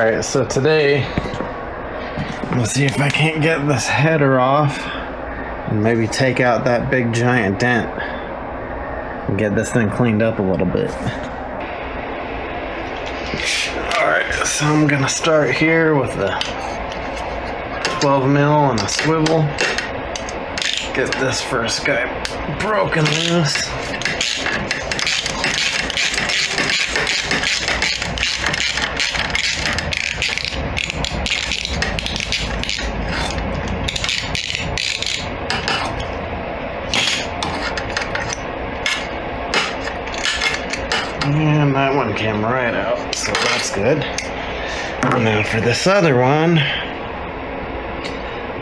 Alright, so today, let's see if I can't get this header off and maybe take out that big giant dent and get this thing cleaned up a little bit. Alright, so I'm gonna start here with the 12 mil and a swivel. Get this first guy broken loose. And that one came right out, so that's good. And then for this other one,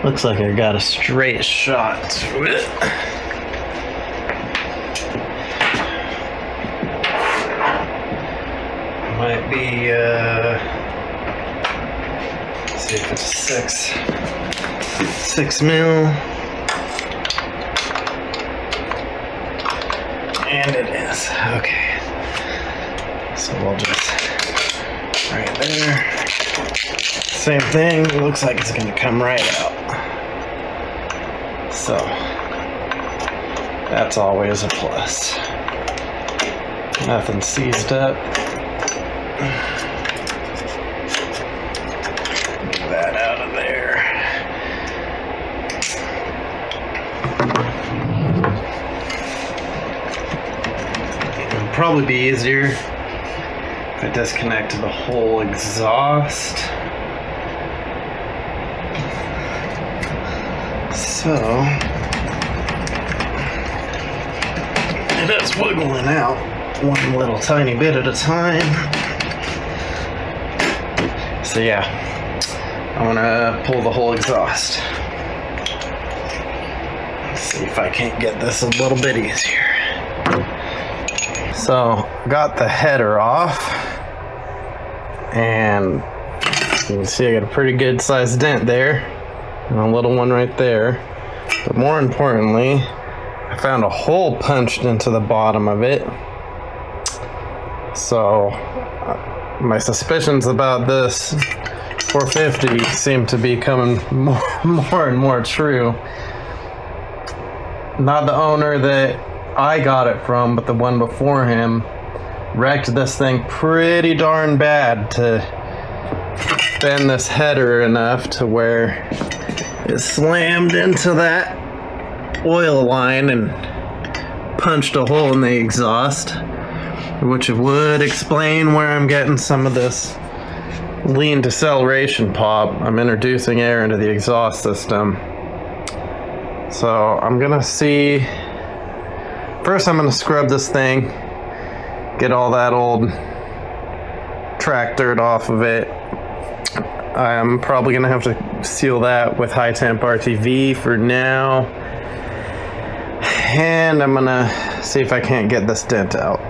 looks like I got a straight shot to it. Might be, let's see if it's a 6 mil. And it is, okay. So we'll just, right there. Same thing, looks like it's gonna come right out. So, that's always a plus. Nothing seized up. Get that out of there. It'll probably be easier if I disconnect the whole exhaust. So it is wiggling out one little tiny bit at a time. So yeah, I want to pull the whole exhaust. Let's see if I can't get this a little bit easier. So got the header off, and you can see I got a pretty good sized dent there and a little one right there. But more importantly, I found a hole punched into the bottom of it. So my suspicions about this 450 seem to be coming more and more true. Not the owner that I got it from, but the one before him wrecked this thing pretty darn bad to bend this header enough to where it slammed into that oil line and punched a hole in the exhaust, which would explain where I'm getting some of this lean deceleration pop. I'm introducing air into the exhaust system. So I'm gonna see, first I'm gonna scrub this thing, get all that old track dirt off of it. I'm probably gonna have to seal that with high temp RTV for now. And I'm gonna see if I can't get this dent out.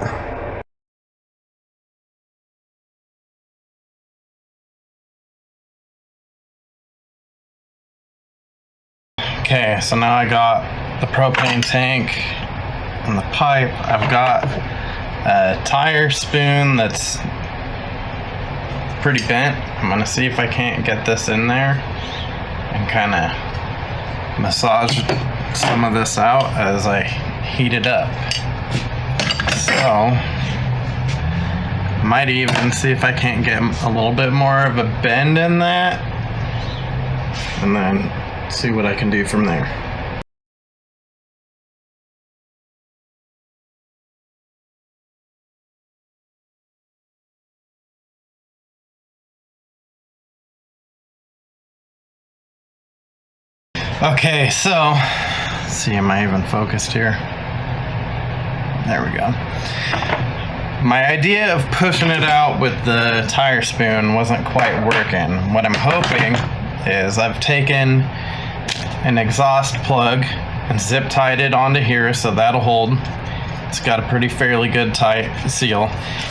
Okay, so now I got the propane tank and the pipe. I've got a tire spoon that's pretty bent. I'm gonna see if I can't get this in there and kind of massage some of this out as I heat it up. So might even see if I can't get a little bit more of a bend in that, and then see what I can do from there. Okay, so let's see, am I even focused here? There we go. My idea of pushing it out with the tire spoon wasn't quite working. What I'm hoping is I've taken an exhaust plug and zip tied it onto here, so that'll hold. It's got a pretty fairly good tight seal.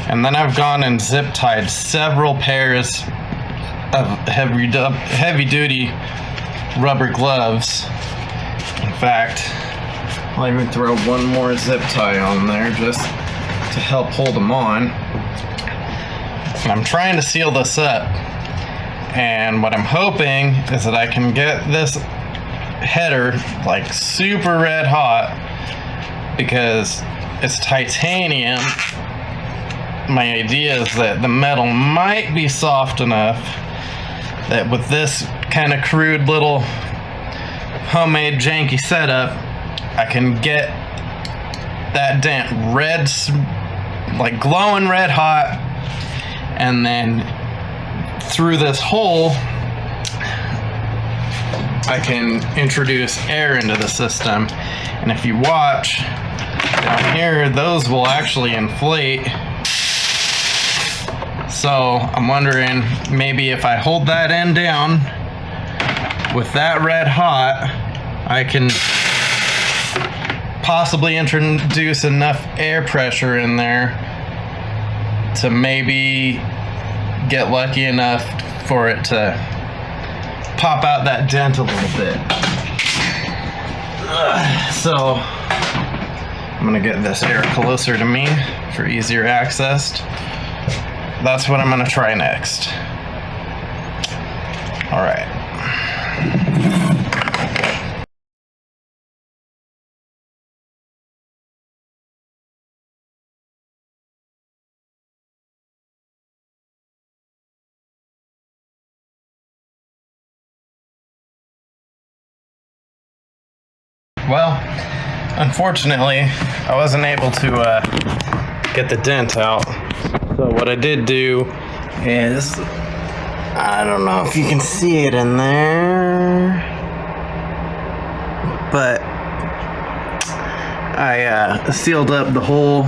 And then I've gone and zip tied several pairs of heavy duty rubber gloves. In fact, I'll even throw one more zip tie on there just to help hold them on. And I'm trying to seal this up And what I'm hoping is that I can get this header like super red hot, because it's titanium. My idea is that the metal might be soft enough that with this kind of crude little homemade janky setup, I can get that dent red, like glowing red hot, and then through this hole I can introduce air into the system. And if you watch down here, those will actually inflate. So I'm wondering, maybe if I hold that end down with that red hot, I can possibly introduce enough air pressure in there to maybe get lucky enough for it to pop out that dent a little bit. So I'm gonna get this air closer to me for easier access. That's what I'm gonna try next. All right. Well, unfortunately, I wasn't able to get the dent out. So what I did do is, I don't know if you can see it in there, but I sealed up the hole,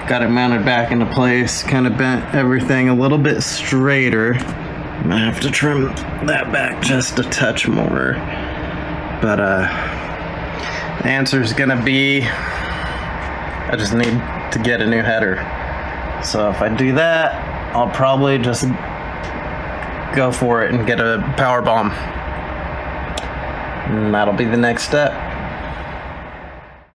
got it mounted back into place, kind of bent everything a little bit straighter. I'm gonna have to trim that back just a touch more, but the answer is gonna be, I just need to get a new header. So if I do that, I'll probably just go for it and get a power bomb. And that'll be the next step.